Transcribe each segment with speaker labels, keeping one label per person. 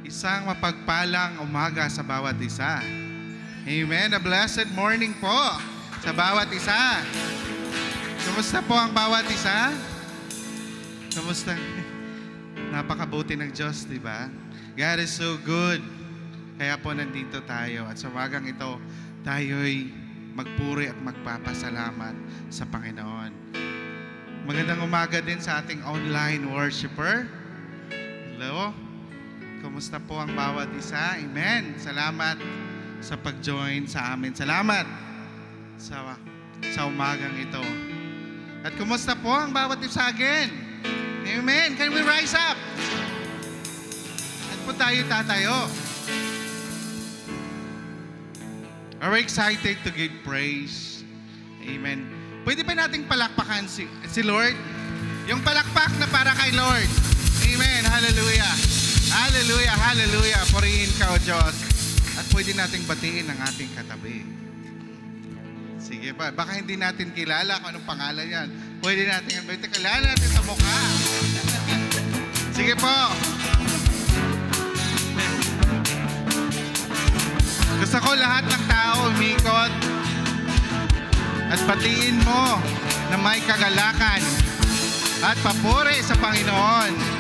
Speaker 1: Isang mapagpalang umaga sa bawat isa. Amen. A blessed morning po sa bawat isa. Kumusta po ang bawat isa? Kumusta? Napakabuti ng Diyos, di ba? God is so good. Kaya po nandito tayo. At sa umagang ito, tayo'y magpuri at magpapasalamat sa Panginoon. Magandang umaga din sa ating online worshiper. Hello? Kumusta po ang bawat isa? Amen. Salamat sa pag-join sa amin. Salamat sa umagang ito. At kumusta po ang bawat isa again? Amen. Can we rise up? At po tayo tatayo. Are we excited to give praise? Amen. Pwede ba nating palakpakan si Lord? Yung palakpak na para kay Lord. Amen. Hallelujah. Hallelujah. Hallelujah. Purihin ka, O Diyos. At pwede nating batiin ang ating katabi. Sige pa. Baka hindi natin kilala kung anong pangalan yan. Pwede natin kilala natin sa mukha. Sige po. Gusto ko lahat ng tao umikot at batiin mo na may kagalakan at papuri sa Panginoon.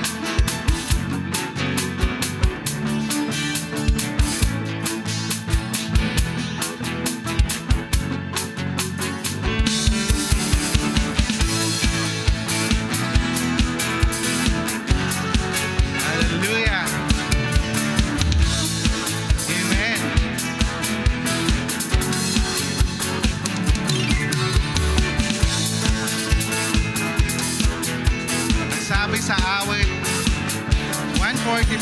Speaker 1: Hallelujah. Amen. Sabi sa awit 145,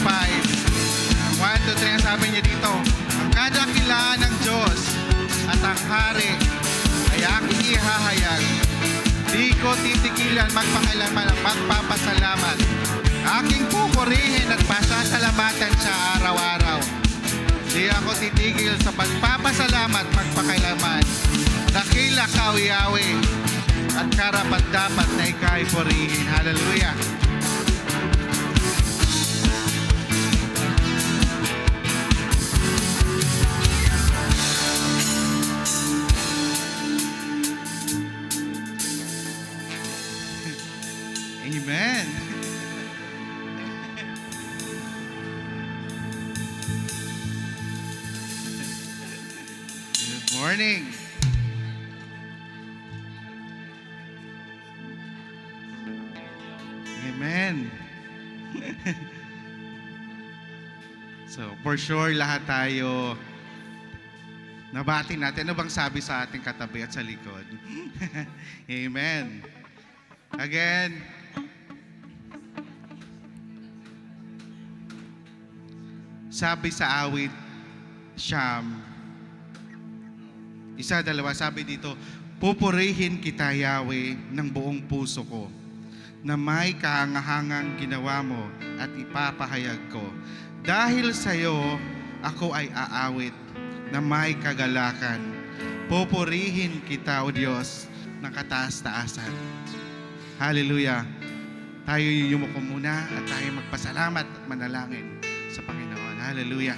Speaker 1: 1 to 3, ang sabi niya dito, ang kadakilaan ng Diyos at ang hari ay aking ihahayag. Di ko titigilan magpakailanman ang magpapasalamat. Aking pupurihin at pasasalamatan siya araw-araw. Di ako titigil sa pagpapasalamat magpakailanman. Dakila ka, O Yahweh, at karapat-dapat na ika'y purihin. Hallelujah. Amen. Good morning. Amen. So, for sure, lahat tayo nabati natin. Ano bang sabi sa ating katabi at sa likod? Amen. Again, sabi sa awit Siyam, 1, 2, sabi dito, pupurihin kita, Yahweh, ng buong puso ko, na may kahangahangang ginawa mo at ipapahayag ko. Dahil sa iyo, ako ay aawit na may kagalakan. Pupurihin kita, O Diyos, ng kataas-taasan. Hallelujah. Tayo yumuko muna at tayo magpasalamat at manalangin sa Panginoon. Hallelujah.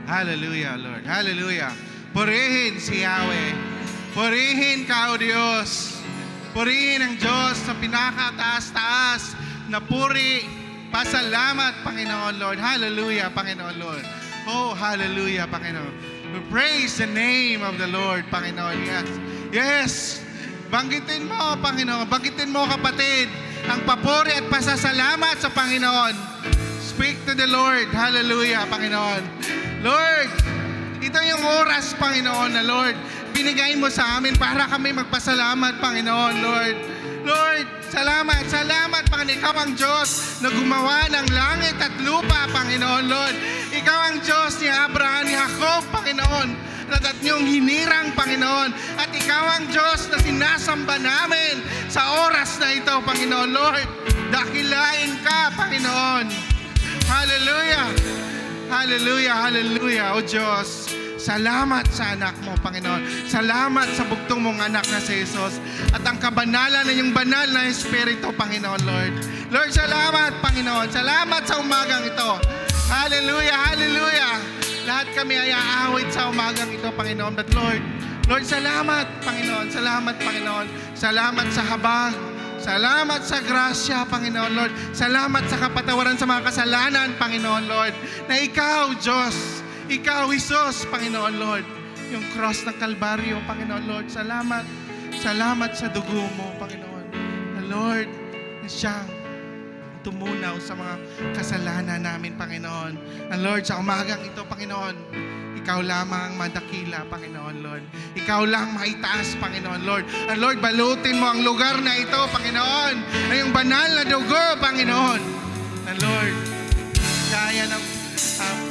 Speaker 1: Hallelujah, Lord. Hallelujah. Purihin si Yahweh. Purihin ka, O Diyos. Purihin ang Diyos sa pinakataas-taas na puri. Pasalamat, Panginoon, Lord. Hallelujah, Panginoon, Lord. Oh, hallelujah, Panginoon. We praise the name of the Lord, Panginoon. Yes. Yes. Banggitin mo, Panginoon. Banggitin mo, kapatid, ang papuri at pasasalamat sa Panginoon. Speak to the Lord. Hallelujah, Panginoon. Lord, ito yung oras, Panginoon, na Lord, binigay mo sa amin para kami magpasalamat, Panginoon, Lord. Lord, salamat, salamat, Panginoon. Ikaw ang Diyos na gumawa ng langit at lupa, Panginoon, Lord. Ikaw ang Diyos ni Abraham, ni Jacob, Panginoon, at niyong hinirang, Panginoon. At ikaw ang Diyos na sinasamba namin sa oras na ito, Panginoon, Lord. Dakilain ka, Panginoon. Hallelujah. Hallelujah, hallelujah, O Diyos. Salamat sa anak mo, Panginoon. Salamat sa bugtong mong anak na si Jesus. At ang kabanalan ng iyong banal na Espiritu, Panginoon, Lord. Lord, salamat, Panginoon. Salamat sa umagang ito. Hallelujah, hallelujah. Lahat kami ay aawit sa umagang ito, Panginoon. But Lord, salamat, Panginoon. Salamat, Panginoon. Salamat sa habag. Salamat sa grasya, Panginoon, Lord. Salamat sa kapatawaran sa mga kasalanan, Panginoon, Lord. Na ikaw, Diyos, ikaw, Jesus, Panginoon, Lord. Yung cross ng Kalbaryo, Panginoon, Lord. Salamat. Salamat sa dugo mo, Panginoon. Na Lord, na siyang tumunaw sa mga kasalanan namin, Panginoon. And Lord, sa umagang ito, Panginoon, ikaw lamang madakila, Panginoon, Lord. Ikaw lang maitaas, Panginoon, Lord. And Lord, balutin mo ang lugar na ito, Panginoon, na yung banal na dugo, Panginoon. And Lord, kaya ng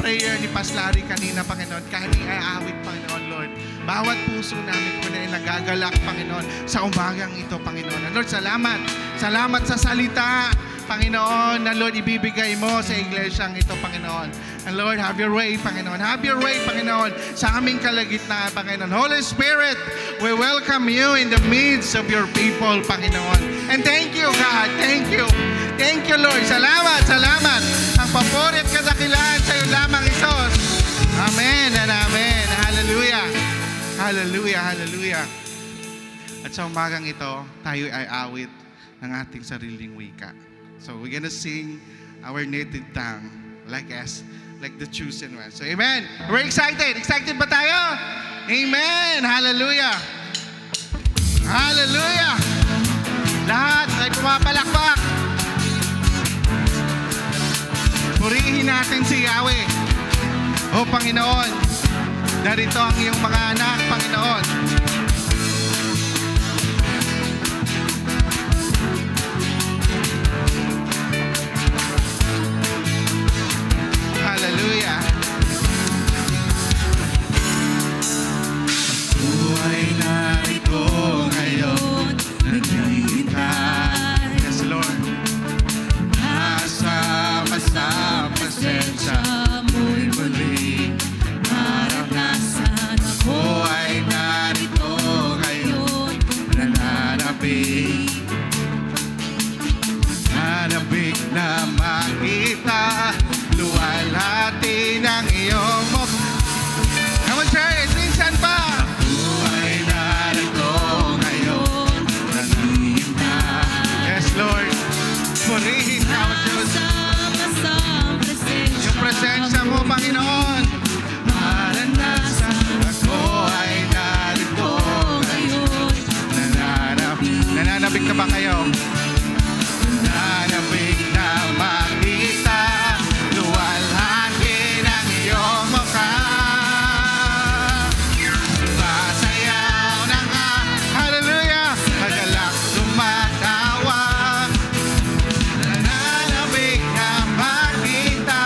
Speaker 1: prayer ni Paslari kanina, Panginoon, kahit iaawit, Panginoon, Lord. Bawat puso namin po na ay nagagalak, Panginoon, sa umagang ito, Panginoon. And Lord, salamat. Salamat sa salita, Panginoon, na Lord, ibibigay mo sa iglesyang ito, Panginoon. And Lord, have your way, Panginoon. Have your way, Panginoon, sa aming kalagitnaan, Panginoon. Holy Spirit, we welcome you in the midst of your people, Panginoon. And thank you, God. Thank you. Thank you, Lord. Salamat, salamat. Ang papuri at kadakilaan sa iyo lamang, Isos. Amen and amen. Hallelujah. Hallelujah, hallelujah. At sa umagang ito, tayo ay awit ng ating sariling wika. So we're gonna sing our native tongue like the chosen one. So amen. We're excited. Excited ba tayo? Amen. Hallelujah. Hallelujah. Lahat ay pumapalakpak. Purihin natin si Yahweh. O Panginoon, narito ang iyong mga anak, Panginoon. Hallelujah. Buhay narito ngayon, naghihintay. Yes, Lord. Nasama sa presensya mo'y muli. Maranasan ako ay narito ngayon, nananabik. Nanabik na makita, luwalhati ng iyong mukha. Come on, church, minsan pa. Buhay narito ngayon, nanihintay. Yes, Lord. Purihin ka, O Diyos. Yung presensya mo, Panginoon. Maranasan ako ay narito ngayon. Nananabik na ba kayo? Nananabik na makita, luwalhati ng iyong mukha. Sumasayaw na nga, hallelujah, magalak tumatawa. Nananabik na makita,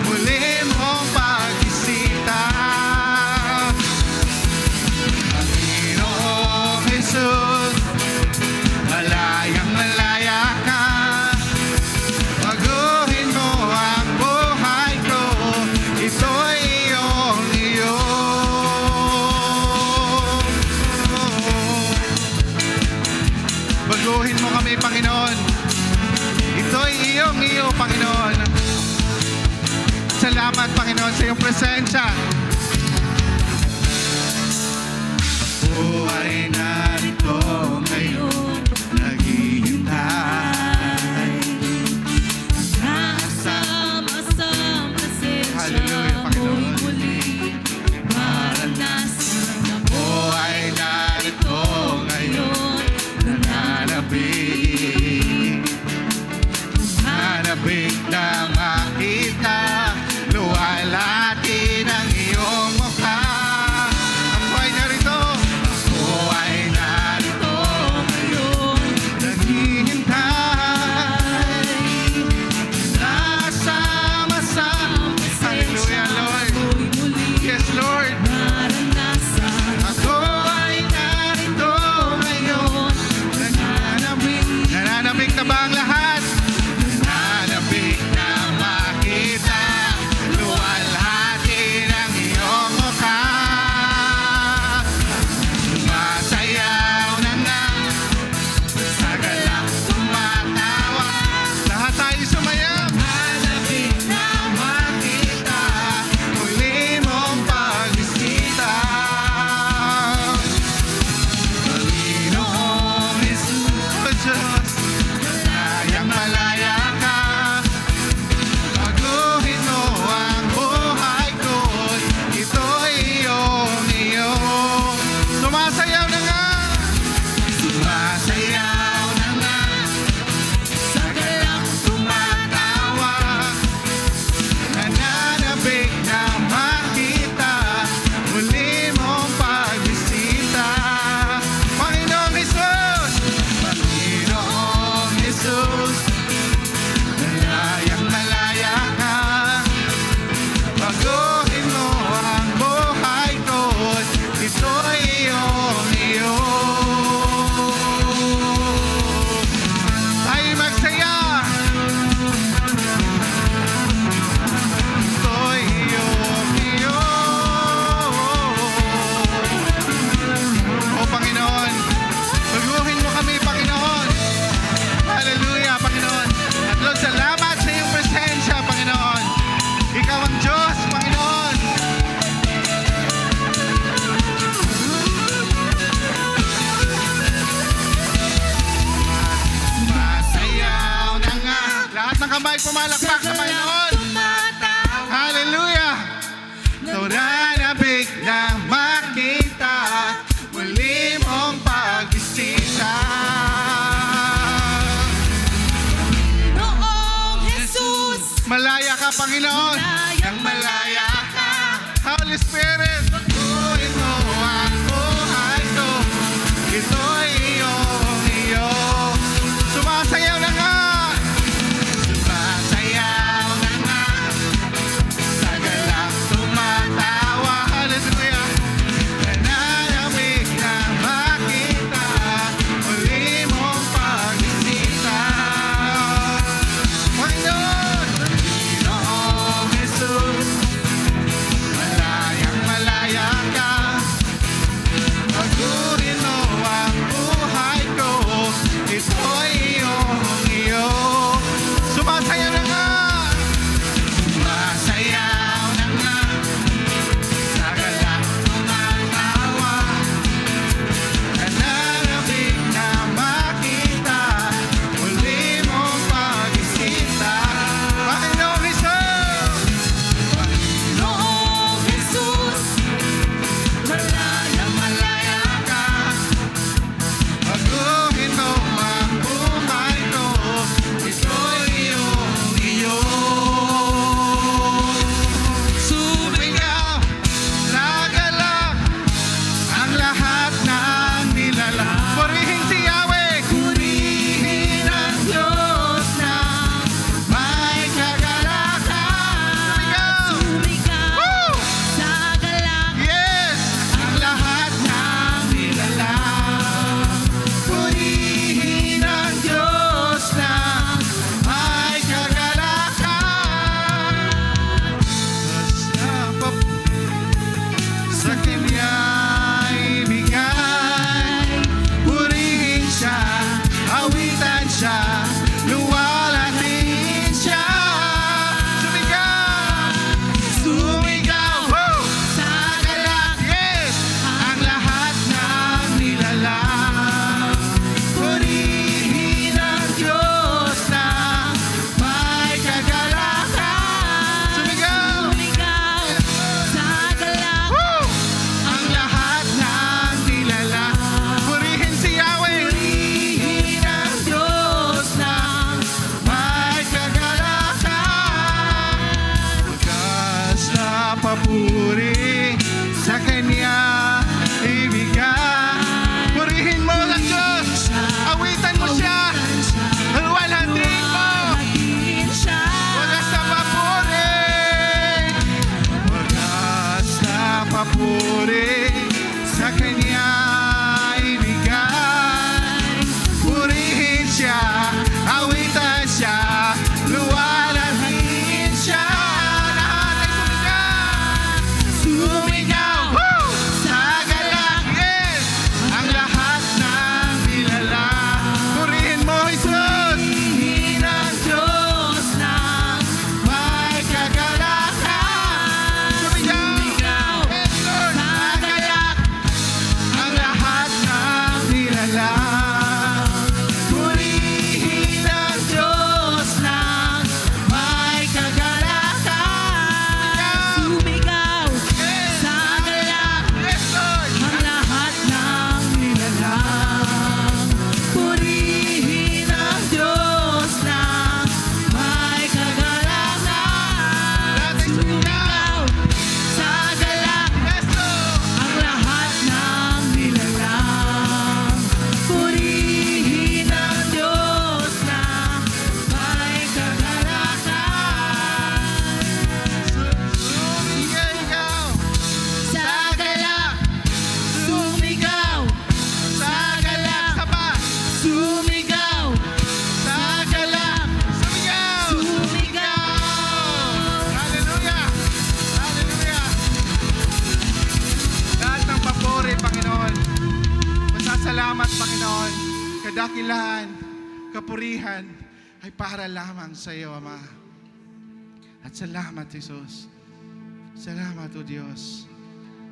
Speaker 1: muli mong pagisita. Panginoong Jesus, malayang malaya ka. Baguhin mo ang buhay ko, ito'y iyong iyo. Baguhin mo kami, Panginoon. Ito'y iyong iyo, Panginoon. Salamat, Panginoon, sa iyong presensya. Buhay narito ngayon, naghihintay. Hallelujah, Panginoon. Buhay narito ngayon, nananabik. Nananabik na makita, luwalhati ng iyong mukha. Ang buhay narito, buhay pumalakpak sa Panginoon. Hallelujah! Nananabik na makita muli mong pag-isisa.
Speaker 2: Noong Jesus,
Speaker 1: Malaya ka, Panginoon. Nang malaya ka, Holy Spirit, patuloy mo ang buhay ko. Ito'y iyo. Sumasayaw na nga. Sumasayaw na nga. Sa galak tumatawa. Hallelujah. Nananabik na makita muli mong pag-isita. Panginoon, Panginoong Jesus, malayang malaya ka. Pagkurin mo ang buhay ko. Ito'y iyo. Sumasayaw na nga. Sumasayaw na nga. Sa galak tumatawa. Nananabik na makita muli mong pag-isita. Panginoong Jesus,
Speaker 2: noong Jesus,
Speaker 1: malayang malaya ka. Pagkurin mo ang buhay ko. Ito'y iyo. Sumigaw sa galak ang lahat ng nilalang. Purihin si Yahweh. Purihin ang Diyos na may kagalakan.
Speaker 2: sumigaw
Speaker 1: Woo!
Speaker 2: sa galak.
Speaker 1: Yes! Ang lahat ng nilalang. Purihin ang Diyos na may kagalakan. Basta sa Kanya ibigay. Purihin siya, awitan siya, luwalhatiin siya. Sumigaw! Woo!
Speaker 2: Sa galak,
Speaker 1: Yes! Ang lahat ng nilalang. Purihin ang Diyos na may kagalakan. Sumigaw!
Speaker 2: sumigaw sa galak.
Speaker 1: Woo! Ang lahat ng nilalang. Purihin si Yahweh. Purihin ang Diyos na may kagalakan. Wagas na papuri sa Kanya ibigay. Purihin mo ang Diyos. Awitan mo siya. Luwalhatiin mo.
Speaker 2: Hatiin siya.
Speaker 1: Wagas na papuri. Wagas na papuri sa Kanya ibigay. Purihin siya, awitan siya, luwalhatiin siya. Lahat ay sumigaw. Woo! Sa galak, yes! Ang lahat ng nilalang. Purihin mo, Jesus! Purihin ang Diyos na may kagalakan. Sumigaw! Yes, Lord! Sa galak, ang lahat ng nilalang. Purihin ang Diyos na may kagalakan.
Speaker 2: Sumigaw
Speaker 1: Yes!
Speaker 2: sa galak.
Speaker 1: Yes, Lord!
Speaker 2: Ang lahat ng nilalang. Purihin ang Diyos na may kagalakan.
Speaker 1: Lahat ay sumigaw!
Speaker 2: Sa galak,
Speaker 1: Yes, Lord!
Speaker 2: ang lahat ng nilalang. Purihin ang Diyos na may kagalakan.
Speaker 1: Sumigaw!
Speaker 2: Sa galak, sumigaw.
Speaker 1: Sa galak! Sa pa!
Speaker 2: Sumigaw.
Speaker 1: Sa galak! Sumigaw!
Speaker 2: Sumigaw.
Speaker 1: Hallelujah! Hallelujah! Lahat ng papuri, Panginoon. Masasalamat, Panginoon. Kadakilahan, kapurihan ay para lamang sa iyo, Ama. At salamat, Jesus. Salamat, O Diyos.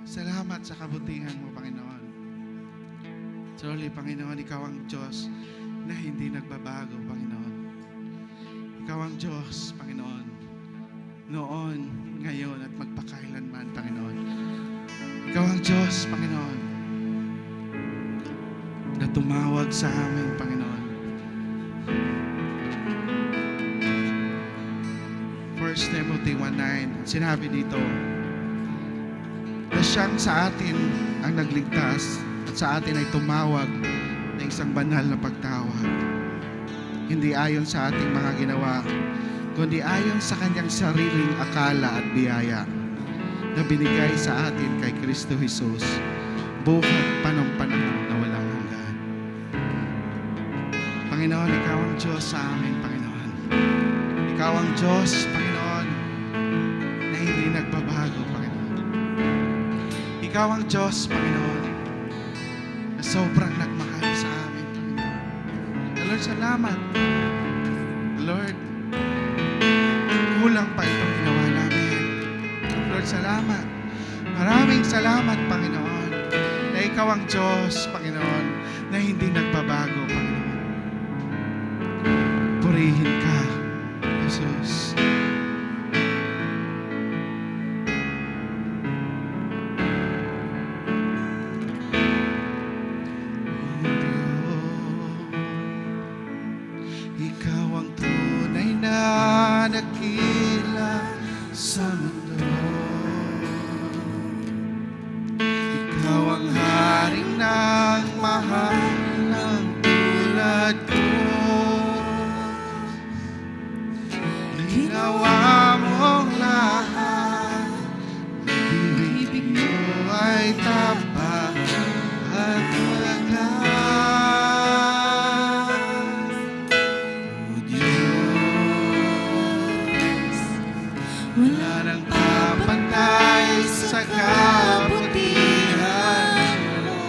Speaker 1: Salamat sa kabutihan mo, Panginoon. Truly, Panginoon, Ikaw ang Diyos na hindi nagbabago, Panginoon. Ikaw ang Diyos, Panginoon. Noon, ngayon, at magpakailanman, Panginoon. Ikaw ang Diyos, Panginoon, na tumawag sa amin, Panginoon. 1 Timothy 1:9, sinabi dito, na siyang sa atin ang nagligtas at sa atin ay tumawag na isang banal na pagtawag. Hindi ayon sa ating mga ginawa, kundi ayon sa kanyang sariling akala at biyaya na binigay sa atin kay Kristo Jesus, buhat panahon na walang hanggan. Panginoon, Ikaw ang Diyos sa amin, Panginoon. Ikaw ang Diyos, Panginoon, na hindi nagbabago, Panginoon. Ikaw ang Diyos, Panginoon, na sobrang nagmahal sa amin, Panginoon. Lord, salamat. Lord, kulang pa itong ginawa namin. Lord, salamat. Maraming salamat, Panginoon, na Ikaw ang Diyos, Panginoon, na hindi nagbabago, Panginoon. Purihin ka, Jesus. Ikaw ang tunay na dakila sa mundo. Ikaw ang haring ng mahal ng tulad ko. Ginawa mong lahat, ibig mo ay tapat at wagas. O Diyos, wala nang kapantay sa kabutihan mo.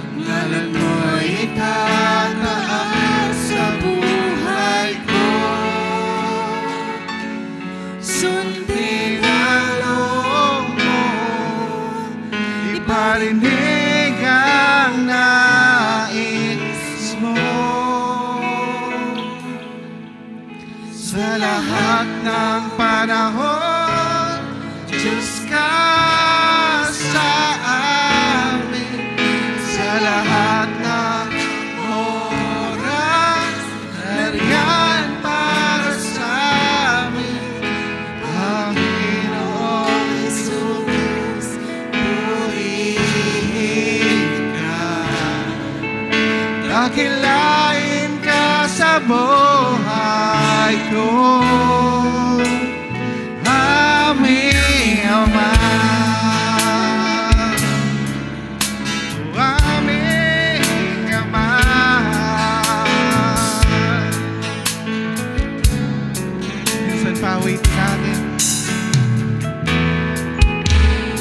Speaker 1: Ang ngalan mo'y itataas sa buhay ko. Sundin ang loob mo, iparinig ang nais mo. Sa lahat ng panahon, Diyos ka sa amin. Sa lahat ng oras, nariyan para sa amin. Panginoong Jesus, purihin ka. Dakilain ka sa buhay ko. Aming Ama. O aming Ama. Minsan pa wait natin.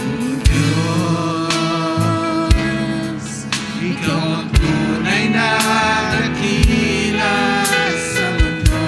Speaker 1: O Diyos, Ikaw ang tunay na dakila sa mundo.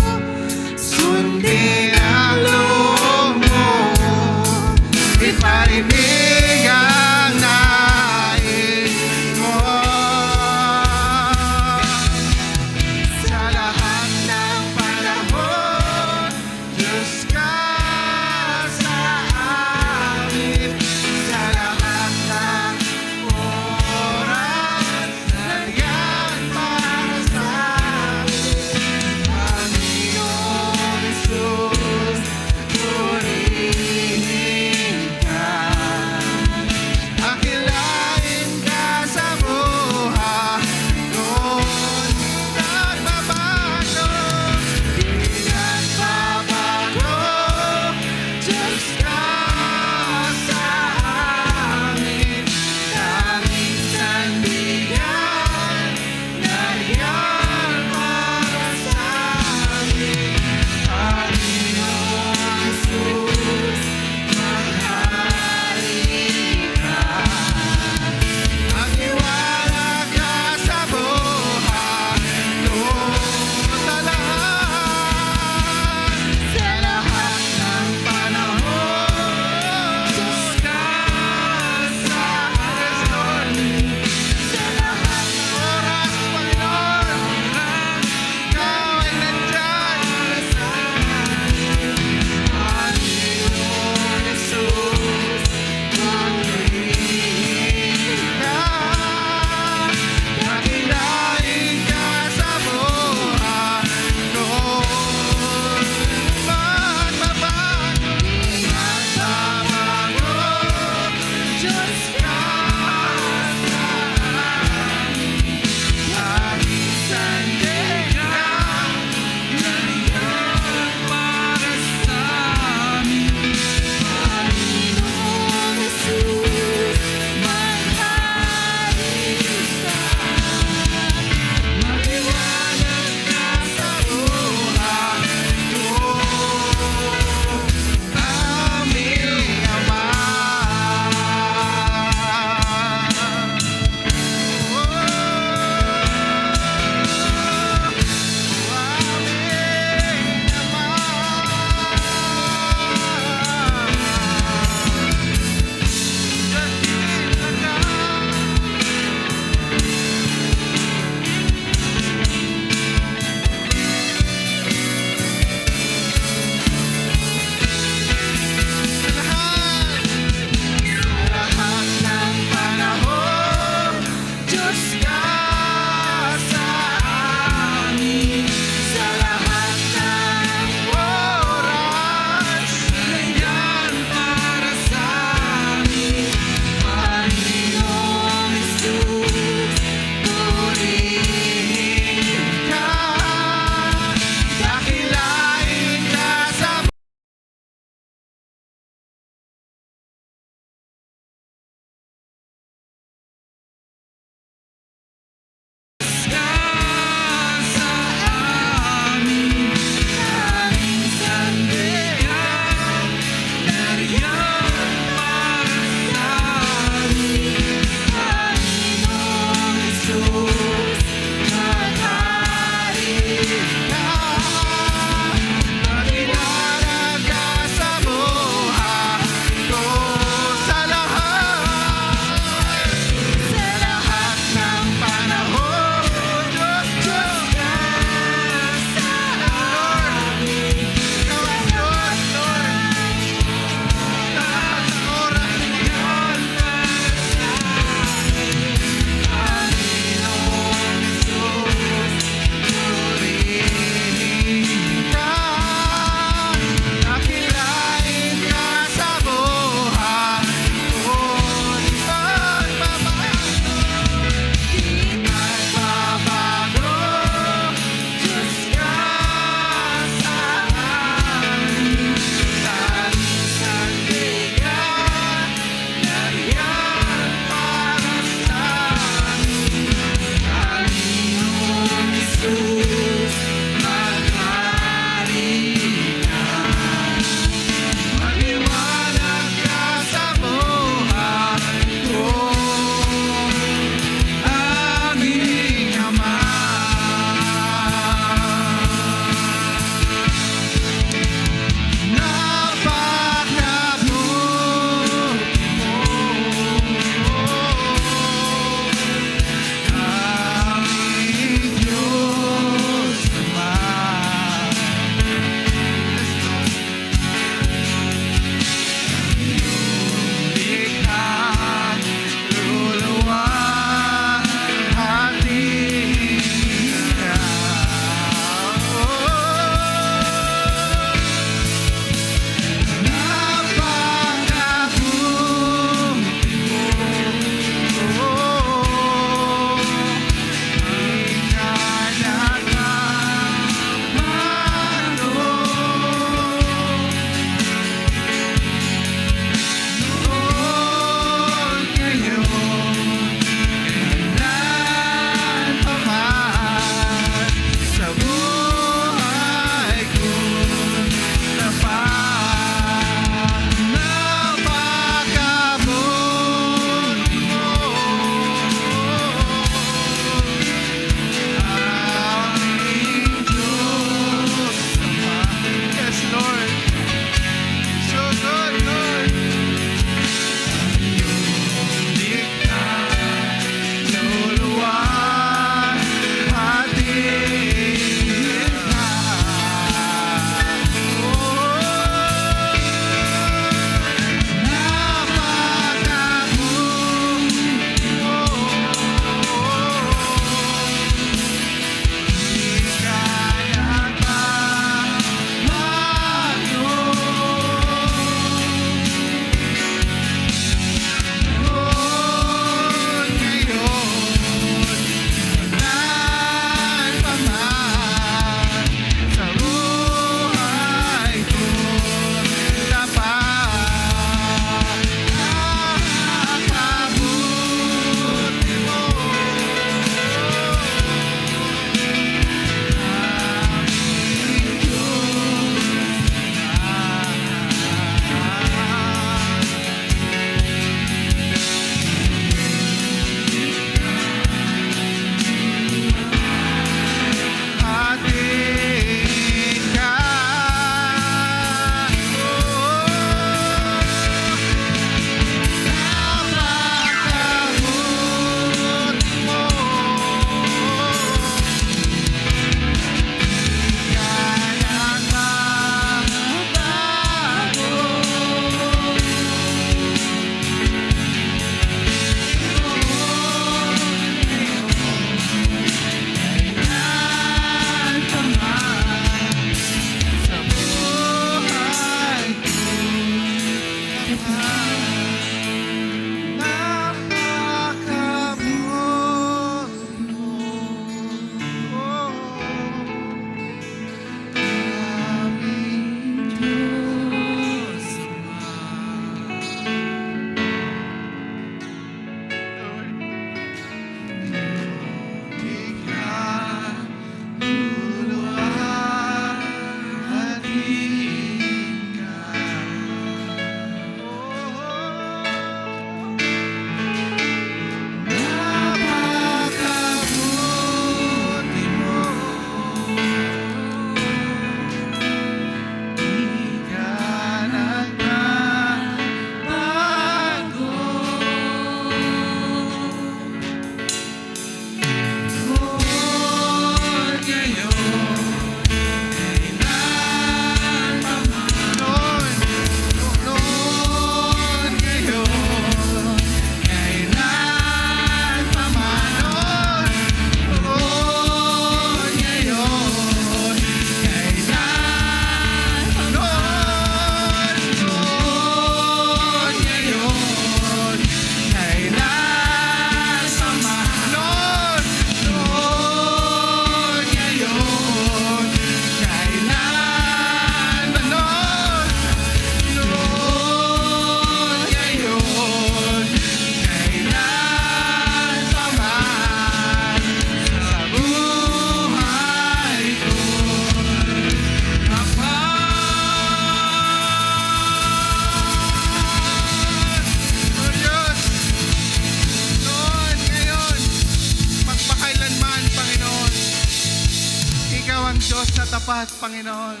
Speaker 1: tapat, Panginoon.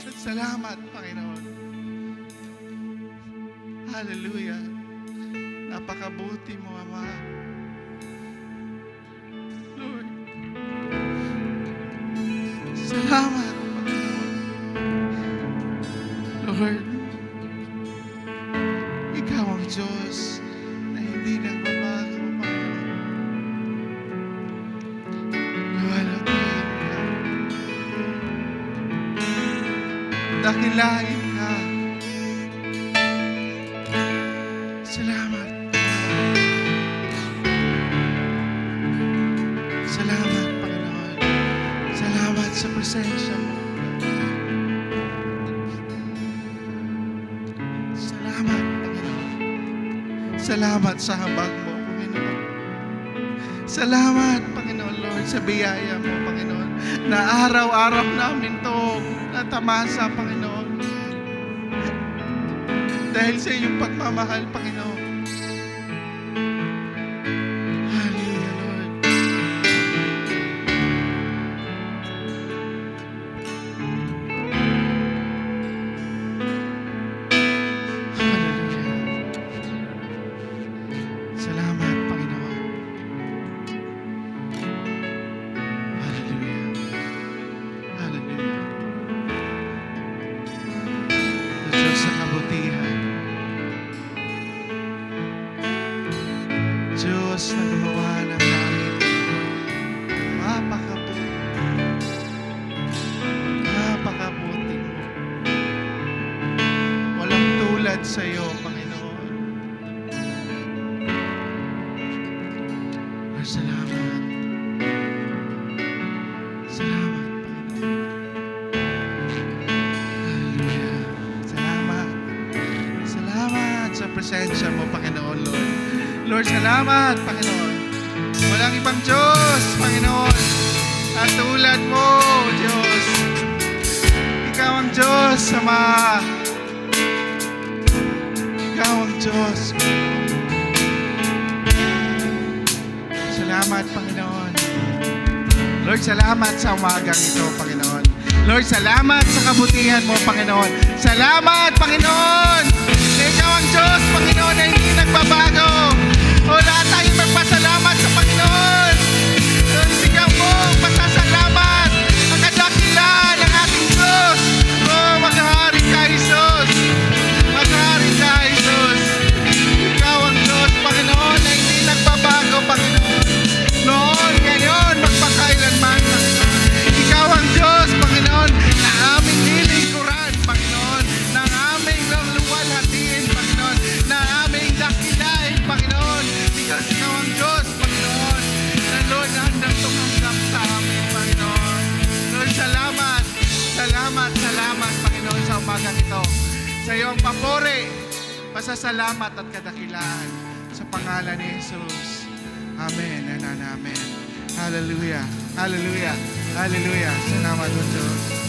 Speaker 1: At salamat, Panginoon. Hallelujah. Napakabuti mo, Ama. Lord. Salamat, Panginoon. Lord, Ikaw ang Diyos na hindi nagbabago, Panginoon. Luwalhatian ka. Dakilain ka. Salamat. Salamat, Panginoon. Salamat sa presensya mo. Salamat, Panginoon. Salamat sa habag mo, Panginoon. Salamat, Panginoon, Lord, sa biyaya mo, Panginoon, na araw-araw namin to natamasa, Panginoon. Dahil sa iyong pagmamahal, Panginoon. Hallelujah, Lord. Hallelujah. Salamat, Panginoon. Hallelujah. Hallelujah. Sa Diyos sa kabutihan. Diyos na gumawa ng langit. Napakabuti. Napakabuti mo. Walang tulad sa iyo, Panginoon. Salamat. Salamat, Panginoon. Hallelujah. Salamat. Salamat sa presensya mo, Panginoon, Lord. Lord, salamat, Panginoon. Walang ibang Diyos, Panginoon. At tulad mo, Diyos. Ikaw ang Diyos, Ama. Ikaw ang Diyos. Salamat, Panginoon. Lord, salamat sa umagang ito, Panginoon. Lord, salamat sa kabutihan mo, Panginoon. Salamat, Panginoon. Na ikaw ang Diyos, Panginoon, na hindi nagbabago. O lahat tayong magpasalamat sa Panginoon. Lord, sigaw mo, pasasalamat. Ang kadakilan ng ating Diyos. O, maghahari ka, Jesus. Maghahari ka, Jesus. Ikaw ang Diyos, Panginoon, na hindi nagbabago, Panginoon. Noon, ngayon, magpakailanman, Panginoon. Ikaw ang Diyos, Panginoon, na aming nilingkuran, Panginoon, na aming luwalhatiin, Panginoon, na aming dakilain, Panginoon. Ikaw ang Diyos, Panginoon, na Lord, handang tumanggap sa amin, Panginoon. Lord, salamat, salamat, salamat, Panginoon, sa umagang ito. Sa iyong papuri, pasasalamat at kadakilaan sa pangalan ni Jesus. Amen and amen. Hallelujah. Hallelujah. Hallelujah. Salamat po, Diyos.